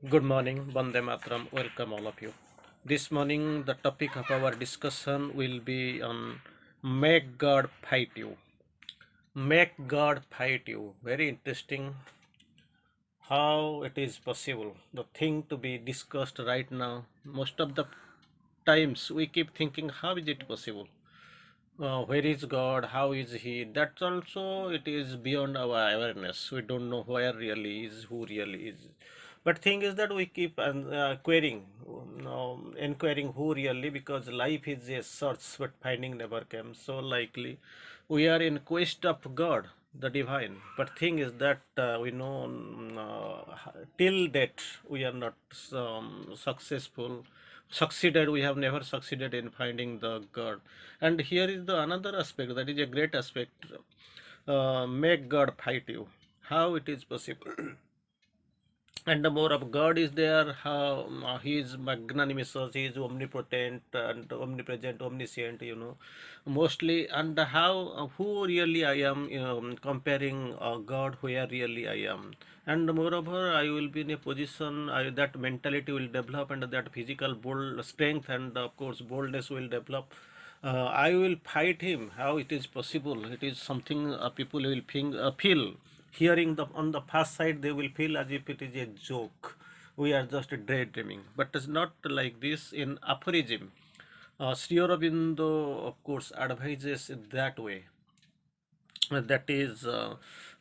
Good morning, Bande Matram. Welcome all of you. This morning, the topic of our discussion will be on make God fight you. Make God fight you. Very interesting how it is possible. The thing to be discussed right now. Most of the times we keep thinking, how is it possible? Where is God? How is He? That also it is beyond our awareness. We don't know where really is, who really is. But thing is that we keep inquiring who really, because life is a search, but finding never came. So likely, we are in quest of God, the divine. But thing is that we know till date we are not successful succeeded. We have never succeeded in finding the God. And here is the another aspect, that is a great aspect. Make God fight you. How it is possible? And the more of God is there, how He is magnanimous, He is omnipotent and omnipresent, omniscient, mostly. And how, who really I am, comparing God where really I am. And moreover, I will be in a position, that mentality will develop, and that physical bold strength and of course boldness will develop. I will fight him. How it is possible? It is something people will feel. Hearing on the first side, they will feel as if it is a joke. We are just daydreaming. But it's not like this in aphorism. Sri Aurobindo, of course, advises it that way. That is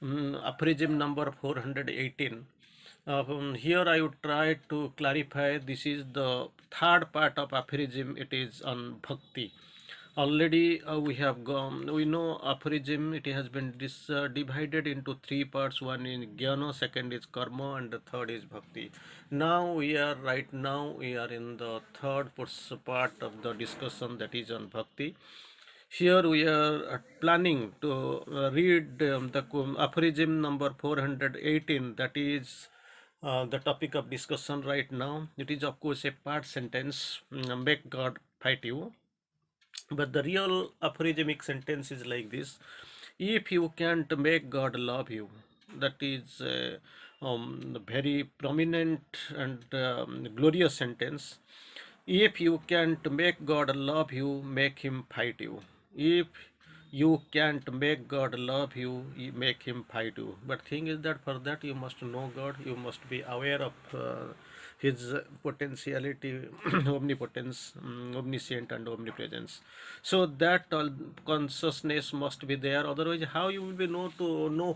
aphorism number 418. Here I would try to clarify. This is the third part of aphorism. It is on bhakti. Already we have gone, we know aphorism, it has been divided into three parts. One is jnana, second is karma, and the third is bhakti. Right now we are in the third part of the discussion, that is on bhakti. Here we are planning to read the aphorism number 418, that is the topic of discussion right now. It is of course a part sentence, make God fight you. But the real aphorismic sentence is like this: if you can't make God love you, that is a very prominent and glorious sentence. If you can't make God love you, make him fight you. If you can't make God love you, make him fight you. But thing is that for that you must know God, you must be aware of his potentiality, omnipotence, omniscient and omnipresence. So that all consciousness must be there. Otherwise, how you will be know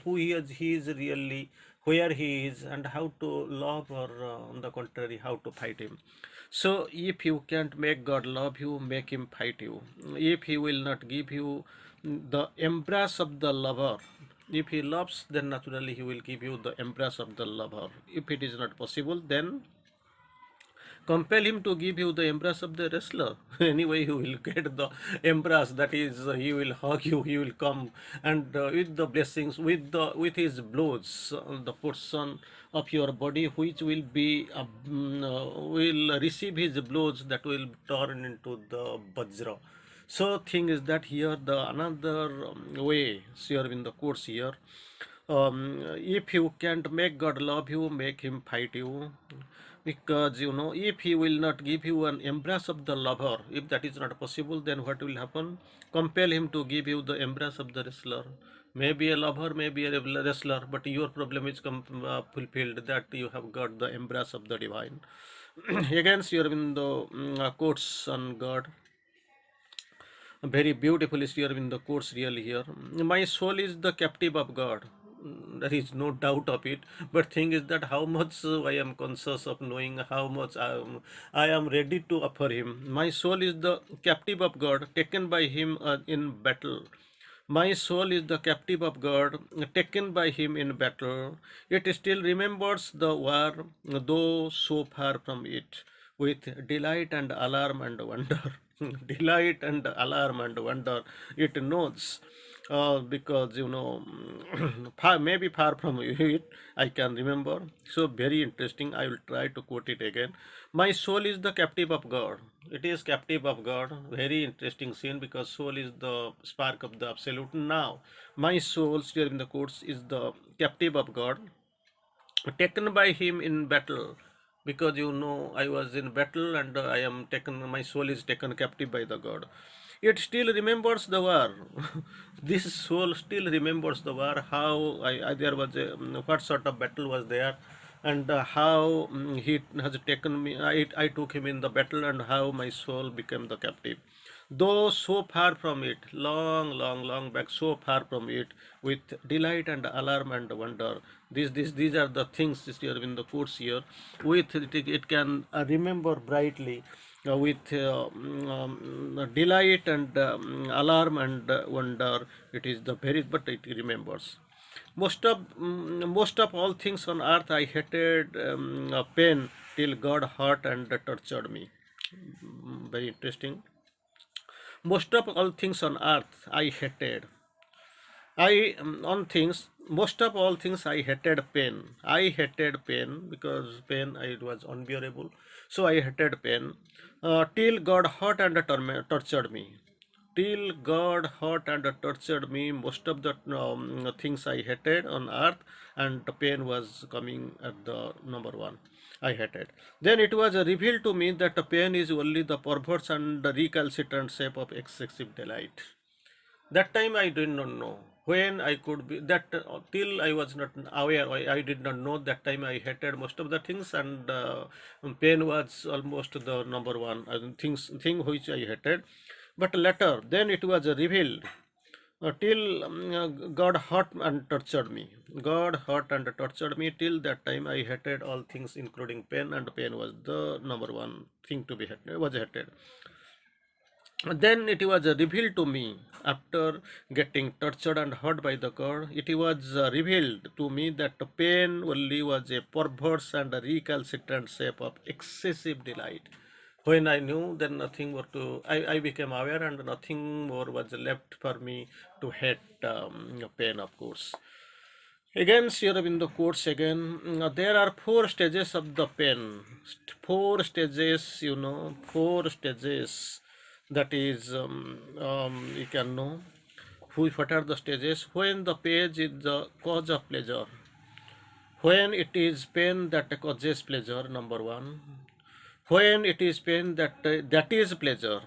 who he is really, where he is, and how to love, or on the contrary, how to fight him. So if you can't make God love you, make him fight you. If he will not give you the embrace of the lover, if he loves, then naturally he will give you the embrace of the lover. If it is not possible, then compel him to give you the embrace of the wrestler. Anyway, you will get the embrace, that is, he will hug you, he will come, and with the blessings, with his blows, the portion of your body which will be will receive his blows, that will turn into the vajra. So thing is that here the another way here in the course here, if you can't make God love you, make him fight you. Because if he will not give you an embrace of the lover, if that is not possible, then what will happen? Compel him to give you the embrace of the wrestler. Maybe a lover, maybe a wrestler, but your problem is fulfilled, that you have got the embrace of the divine. Again, here in the quotes on God, very beautiful is here in the course really here. My soul is the captive of God. There is no doubt of it. But thing is that how much I am conscious of knowing, how much I am ready to offer him. My soul is the captive of God, taken by him in battle. My soul is the captive of God, taken by him in battle. It still remembers the war, though so far from it, with delight and alarm and wonder. Delight and alarm and wonder. It knows, because maybe far from it, I can remember. So very interesting. I will try to quote it again. My soul is the captive of God. It is captive of God. Very interesting scene, because soul is the spark of the absolute. Now, my soul, still in the quotes, is the captive of God, taken by him in battle. because I was in battle and I am taken, my soul is taken captive by the God. It still remembers the war. This soul still remembers the war, how there was what sort of battle was there, and how he has taken me, I took him in the battle, and how my soul became the captive. Though so far from it, long, long, long back, so far from it, with delight and alarm and wonder. These are the things this year in the quotes here. With it can remember brightly, with delight and alarm and wonder. It is the very, but it remembers. Most of all things on earth I hated pain till God hurt and tortured me. Very interesting. Most of all things on earth I hated. On things, most of all things I hated pain. I hated pain because pain it was unbearable. So I hated pain till God hurt and tortured me. Till God hurt and tortured me. Most of the things I hated on earth, and the pain was coming at the number one. I hated. Then it was revealed to me that the pain is only the perverse and the recalcitrant shape of excessive delight. That time I did not know when I could be that till I was not aware. I did not know that time I hated most of the things, and pain was almost the number one thing which I hated. But later, then it was revealed till God hurt and tortured me. God hurt and tortured me. Till that time I hated all things, including pain, and pain was the number one thing to be hated. Was hated. Then it was revealed to me after getting tortured and hurt by the God. It was revealed to me that the pain only was a perverse and a recalcitrant shape of excessive delight. When I knew, then nothing more to, I became aware, and nothing more was left for me to hate pain, of course. Again, Sri Aurobindo quotes again, there are four stages of the pen. Four stages, four stages. That is, you can know what are the stages. When the page is the cause of pleasure, when it is pain that causes pleasure, number one. When it is pain that is pleasure.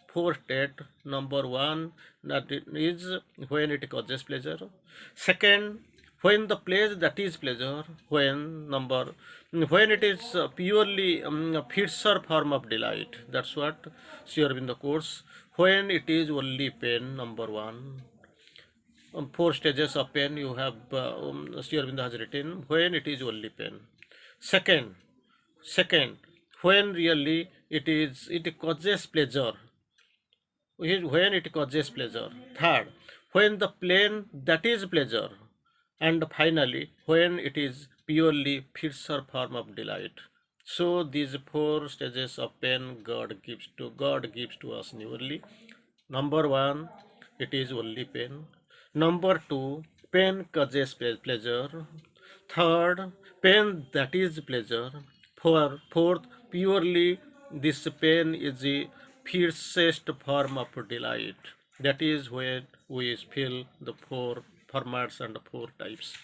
Four state, number one, that it is when it causes pleasure. Second, when the place that is pleasure, when it is purely a fixer form of delight. That's what Sri Aurobindo quotes. When it is only pain, number one. Four stages of pain you have, Sri Aurobindo has written, when it is only pain. Second, second, when really it causes pleasure, when it causes pleasure. Third, when the plane that is pleasure. And finally, when it is purely fixer form of delight. So these four stages of pain God gives to us newly. Number one, it is only pain. Number two, pain causes pleasure. Third, pain that is pleasure. Fourth, purely this pain is the fiercest form of delight. That is where we feel the four formats and the four types.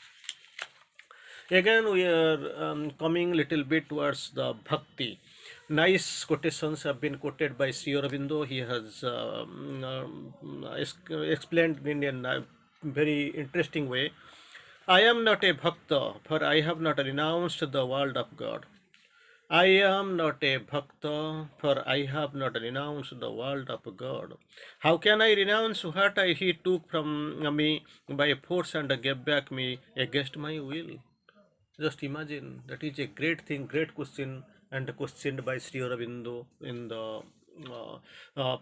Again, we are coming little bit towards the bhakti. Nice quotations have been quoted by Sri Aurobindo. He has explained in a very interesting way. I am not a bhakta, for I have not renounced the world of God. I am not a bhakta, for I have not renounced the world of God. How can I renounce what he took from me by force and gave back me against my will? Just imagine, that is a great thing, great question, and questioned by Sri Aurobindo in the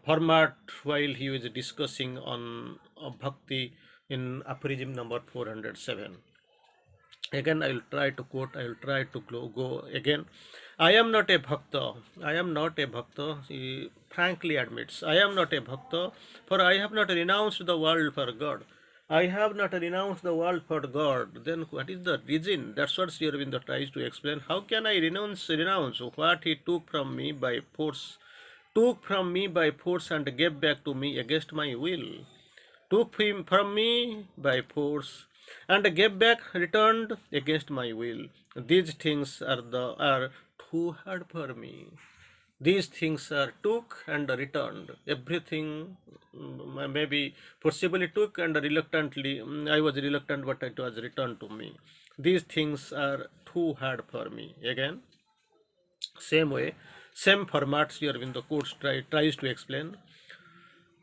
format while he was discussing on bhakti in aphorism number 407. Again, I will try to quote, I will try to go again. I am not a bhakta. I am not a bhakta. He frankly admits, I am not a bhakta, for I have not renounced the world for God. I have not renounced the world for God. Then what is the reason? That's what Sri Aurobindo tries to explain. How can I renounce what he took from me by force? Took from me by force and gave back to me against my will. Took him from me by force and gave back, returned against my will. These things are too hard for me. These things are took and returned. Everything maybe possibly took and reluctantly, I was reluctant, but it was returned to me. These things are too hard for me. Again, same way, same format, Sri Aurobindo quotes tries to explain.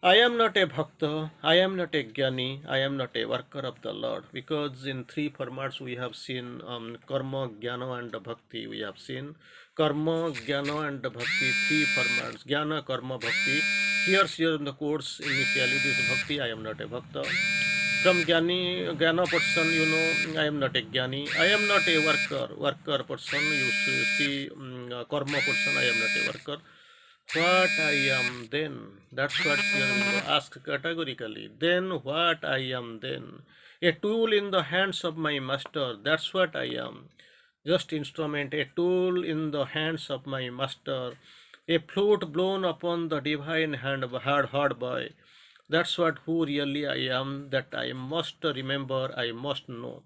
I am not a bhakta, I am not a jnani, I am not a worker of the Lord. Because in three formats we have seen karma, jnana and bhakti. We have seen karma, jnana and bhakti, three formats. Jnana, karma, bhakti. Here in the quotes initially this bhakti, I am not a bhakta. From jnana person, I am not a jnani. I am not a worker person. You see, karma person, I am not a worker. What I am then? That's what Sri asks categorically. Then what I am then? A tool in the hands of my master. That's what I am. Just instrument, a tool in the hands of my master. A flute blown upon the divine hand of a hard boy. That's what who really I am, that I must remember, I must know.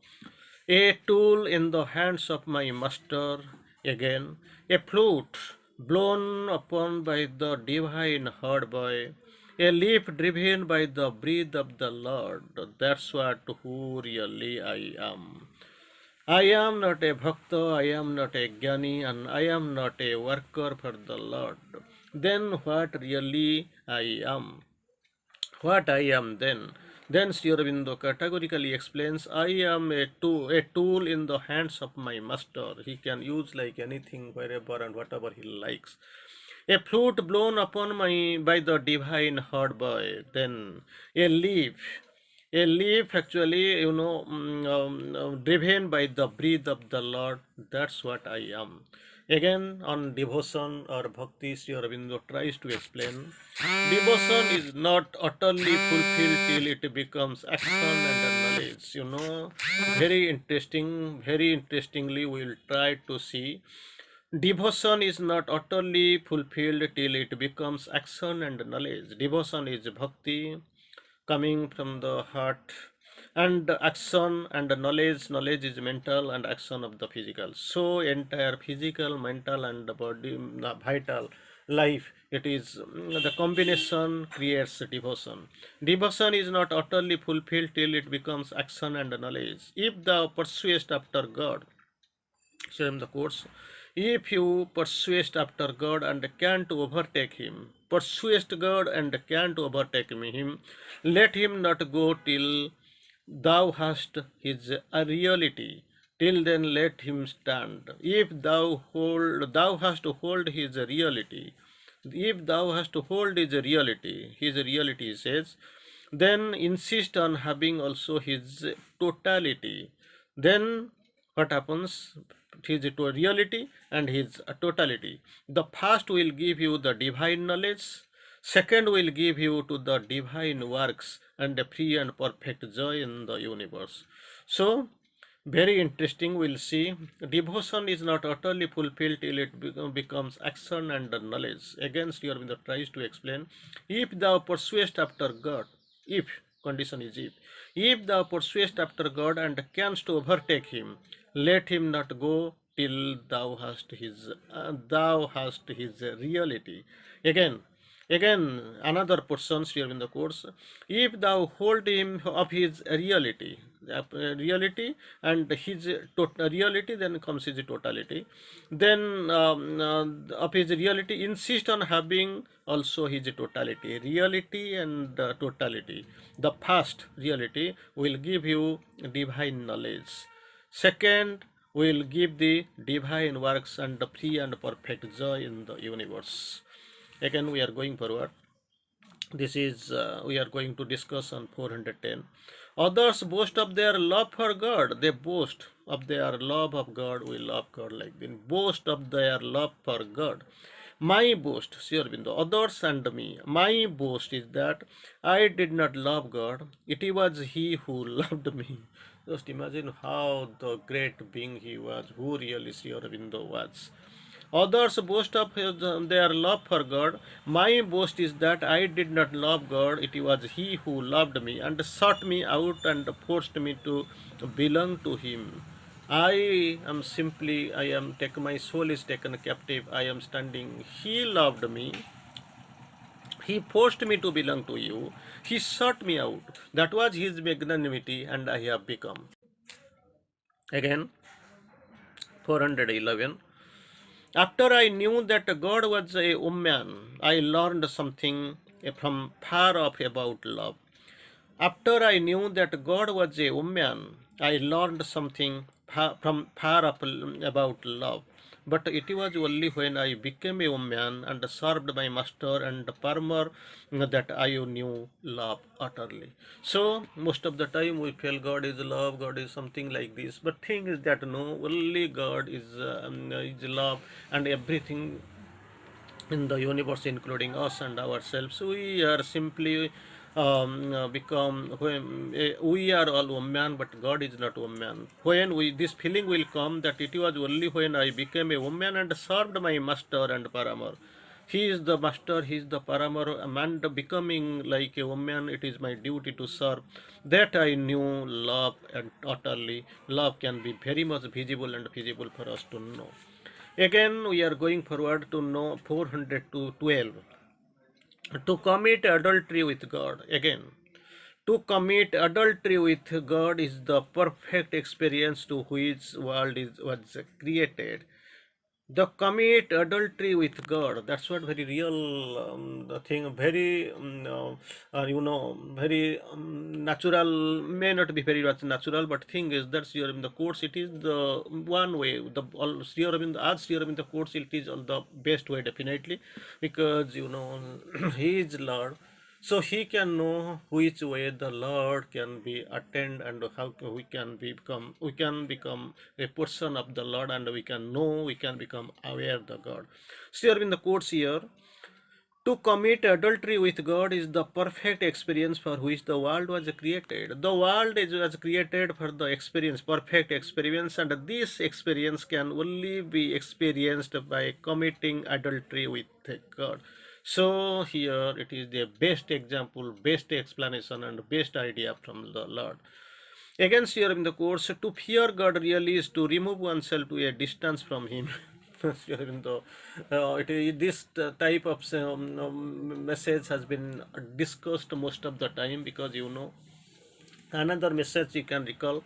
A tool in the hands of my master, again, a flute blown upon by the divine hard boy, a leaf driven by the breath of the Lord. That's what who really I am. I am not a bhakta, I am not a jnani, and I am not a worker for the Lord. Then what really I am? What I am then? Then Sri Aurobindo categorically explains, I am a tool in the hands of my master. He can use like anything, wherever and whatever he likes. A flute blown upon my by the divine hard boy. Then a leaf. A leaf actually, driven by the breath of the Lord. That's what I am. Again, on devotion or bhakti, Sri Aurobindo tries to explain. Devotion is not utterly fulfilled till it becomes action and knowledge. Very interestingly, we will try to see. Devotion is not utterly fulfilled till it becomes action and knowledge. Devotion is bhakti coming from the heart, and action and knowledge is mental and action of the physical. So entire physical, mental and body, vital life, it is the combination creates devotion. Devotion is not utterly fulfilled till it becomes action and knowledge. If thou pursuest after God, so in the course, if you pursuest after God and can't overtake him, pursuest God and can't overtake him, let him not go till thou hast his reality. Till then let him stand. If thou hast to hold his reality. If thou hast to hold his reality says, then insist on having also his totality. Then what happens? His reality and his totality. The first will give you the divine knowledge, second will give you to the divine works and a free and perfect joy in the universe. So, very interesting, we'll see. Devotion is not utterly fulfilled till it becomes action and knowledge. Again, Sri Aurobindo tries to explain, if thou pursuest after God, if, condition is if thou pursuest after God and canst overtake him, let him not go till thou hast his reality. Again, another portion here in the course. If thou hold him of his reality and his reality, then comes his totality. Then of his reality, insist on having also his totality. Reality and totality. The first reality will give you divine knowledge. Second will give the divine works and the free and perfect joy in the universe. Again, we are going forward. This is we are going to discuss on 410. Others boast of their love for God. They boast of their love of God. We love God like this. Boast of their love for God. My boast, Sri Aurobindo, others and me. My boast is that I did not love God. It was He who loved me. Just imagine how the great being He was, who really Sri Aurobindo was. Others boast of their love for God. My boast is that I did not love God. It was He who loved me and sought me out and forced me to belong to Him. I am taken, my soul is taken captive. I am standing. He loved me. He forced me to belong to you. He sought me out. That was his magnanimity, and I have become. Again, 411. After I knew that God was a woman, I learned something from far off about love. After I knew that God was a woman, I learned something from far up about love. But it was only when I became a woman and served my master and farmer that I knew love utterly. So most of the time we feel God is love, God is something like this. But thing is that no, only God is love, and everything in the universe, including us and ourselves, we are simply become when we are all woman, but God is not woman. When we this feeling will come that it was only when I became a woman and served my master and paramour. He is the master, he is the paramour, and becoming like a woman, it is my duty to serve. That I knew love, and utterly love can be very much visible and feasible for us to know. Again, we are going forward to know 400 to 12. To commit adultery with God. Again, to commit adultery with God is the perfect experience to which world was created. The commit adultery with God, that's what very real the thing, very very natural, may not be very much natural, but thing is that here in the courts it is the one way, the all here in the as here in the courts it is all the best way definitely, because he is Lord, so he can know which way the Lord can be attained, and how we can become a person of the Lord, and we can know, we can become aware of the God. So here in the quotes here, to commit adultery with God is the perfect experience for which the world was created. The world was created for the experience, perfect experience, and this experience can only be experienced by committing adultery with God. So here it is the best example, best explanation, and best idea from the Lord. Against here in the course, to fear God really is to remove oneself to a distance from Him. Even though this type of message has been discussed most of the time, because another message you can recall,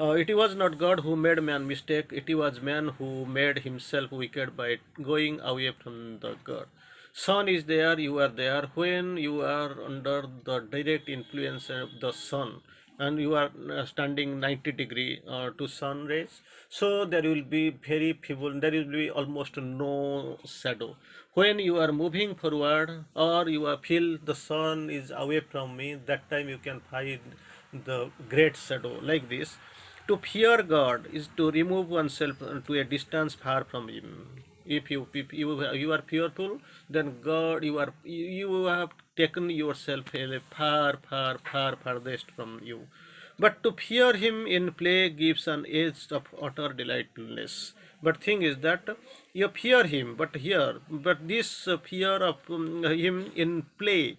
it was not God who made man mistake, it was man who made himself wicked by going away from the God. Sun is there, you are there. When you are under the direct influence of the sun, and you are standing 90 degree to sun rays, so there will be very feeble, there will be almost no shadow. When you are moving forward, or you are feel the sun is away from me, that time you can find the great shadow like this. To fear God is to remove oneself to a distance far from Him. If you are fearful, then God, you have taken yourself far farthest from you. But to fear Him in play gives an edge of utter delightfulness. But thing is that you fear Him, but this fear of Him in play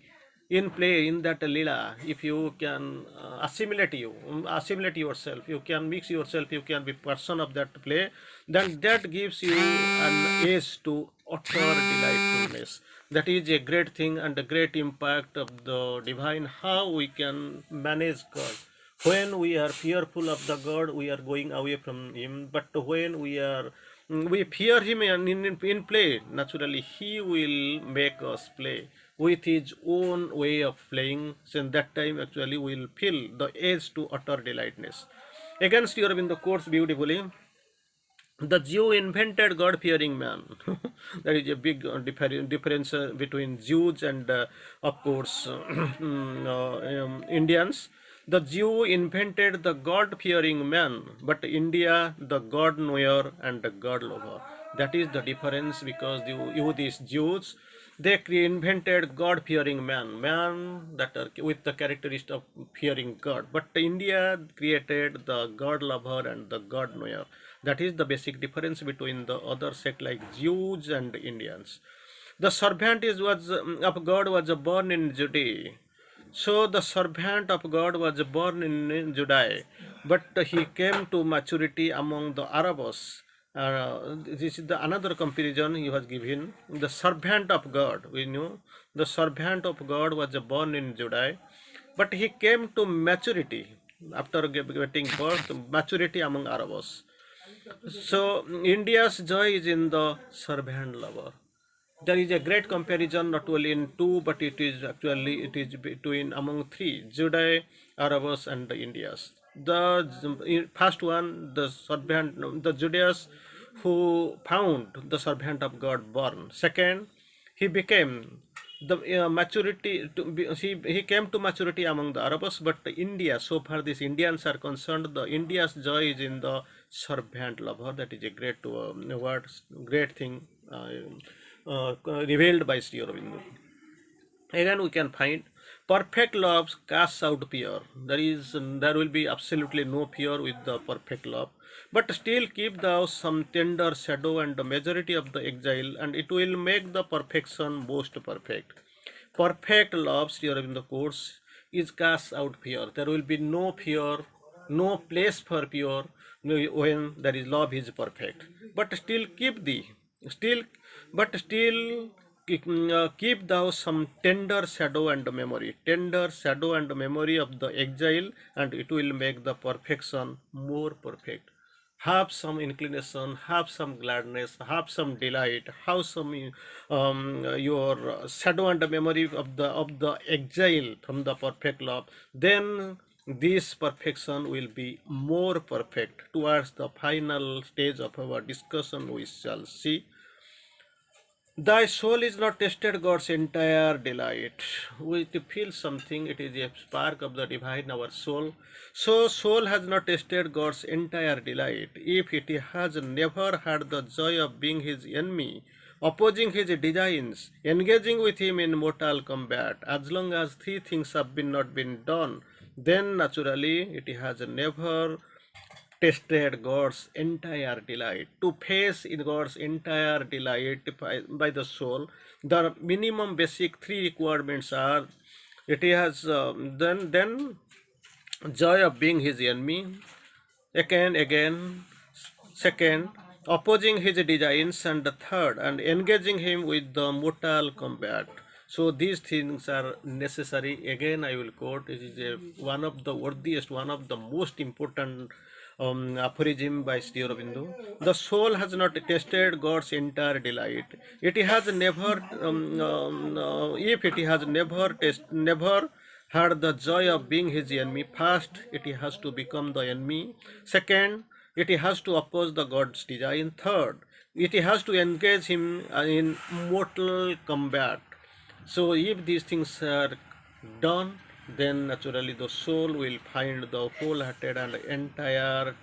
in that lila, if you can assimilate yourself, you can mix yourself, you can be person of that play, then that gives you an edge to utter delightfulness. That is a great thing and a great impact of the divine, how we can manage God. When we are fearful of the God, we are going away from Him. But when we fear Him in play, naturally He will make us play with His own way of playing. So in that time, actually, we will feel the edge to utter delightness. Against your in the course beautifully, the Jew invented God-fearing man. There is a big difference between Jews and, of course, Indians. The Jew invented the God-fearing man, but India the God-knower and the God-lover. That is the difference, because these Jews, they invented God-fearing man that are with the characteristic of fearing God. But India created the God-lover and the God-knower. That is the basic difference between the other sect like Jews and Indians. The servant was of God was born in Judea. So the servant of God was born in Judea. but he came to maturity among the Arabs. This is the another comparison he was given. The servant of God, we know the servant of God was born in Judah, but he came to maturity after getting birth, maturity among Arabs. So India's joy is in the servant lover. There is a great comparison not only in two, but it is between among three: Judah, Arabs, and the Indias. The first one, the servant, the Judeas who found the servant of God born. Second, he became the maturity he came to maturity among the Arabs, but India, so far these Indians are concerned, the India's joy is in the servant lover. That is a great word, great thing revealed by Sri Aurobindo. Again, we can find perfect love casts out fear. There will be absolutely no fear with the perfect love, but still keep thou some tender shadow and the majority of the exile, and it will make the perfection most perfect. Perfect love, Sri Aurobindo quotes, is cast out fear. There will be no fear, no place for fear when there is love is perfect. But still keep thee, still, but still keep thou some tender shadow and memory of the exile, and it will make the perfection more perfect. Have some inclination, have some gladness, have some delight, have some your shadow and memory of the exile from the perfect love. Then this perfection will be more perfect. Towards the final stage of our discussion, we shall see thy soul is not tasted God's entire delight. We to feel something, it is a spark of the divine, our soul. So soul has not tasted God's entire delight. If it has never had the joy of being his enemy, opposing his designs, engaging with him in mortal combat, as long as three things have been not been done, then naturally it has never tasted God's entire delight. To face in God's entire delight by the soul, the minimum basic three requirements are: it has then joy of being his enemy, again, second, opposing his designs, and the third, and engaging him with the mortal combat. So these things are necessary. Again, I will quote. It is one of the worthiest, one of the most important aphorism by Sri Aurobindo. The soul has not tasted God's entire delight. It has never, if it has never had the joy of being his enemy. First, it has to become the enemy. Second, it has to oppose the God's design. Third, it has to engage him in mortal combat. So, if these things are done, then naturally the soul will find the wholehearted and entire,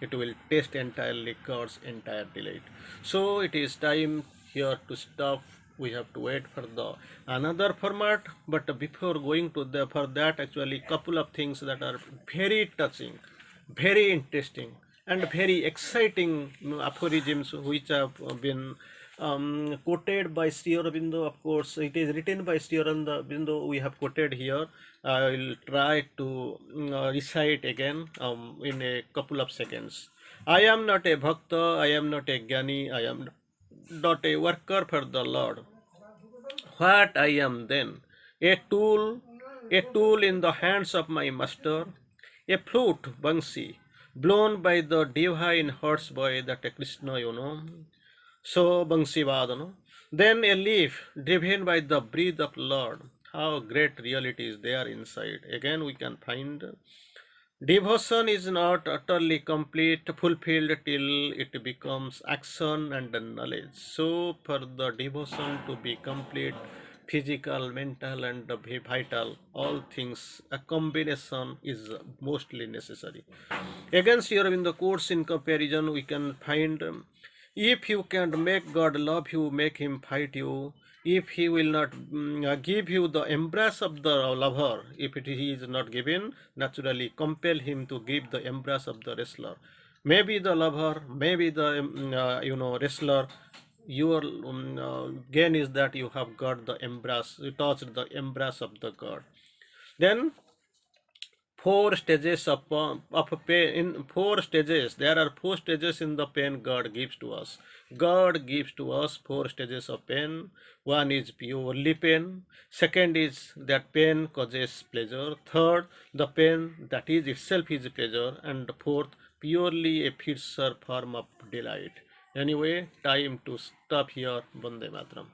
it will taste entirely God's entire delight. So it is time here to stop. We have to wait for the another format, but before going to the for that, actually couple of things that are very touching, very interesting, and very exciting aphorisms which have been quoted by Sri Aurobindo. Of course, it is written by Sri Aurobindo. We have quoted here. I will try to recite again in a couple of seconds. I am not a bhakta, I am not a jnani, I am not a worker for the Lord. What I am then? A tool in the hands of my master, a flute, Bansi, blown by the divine horse boy, that a Krishna, So Bansi Vadano. Then a leaf driven by the breath of Lord. How great reality is there inside. Again we can find devotion is not utterly complete, fulfilled till it becomes action and knowledge. So, for the devotion to be complete, physical, mental, and vital, all things, a combination is mostly necessary. Against your in the course in comparison, we can find if you can make God love you, make him fight you. If he will not give you the embrace of the lover, if he is not given, naturally compel him to give the embrace of the wrestler. Maybe the lover, maybe the wrestler. Your gain is that you have got the embrace, you touched the embrace of the God. Then four stages of pain. In four stages, there are four stages in the pain God gives to us. God gives to us four stages of pain. One is purely pain. Second is that pain causes pleasure. Third, the pain that is itself is pleasure. And fourth, purely a fiercer form of delight. Anyway, time to stop here. Bande Matram.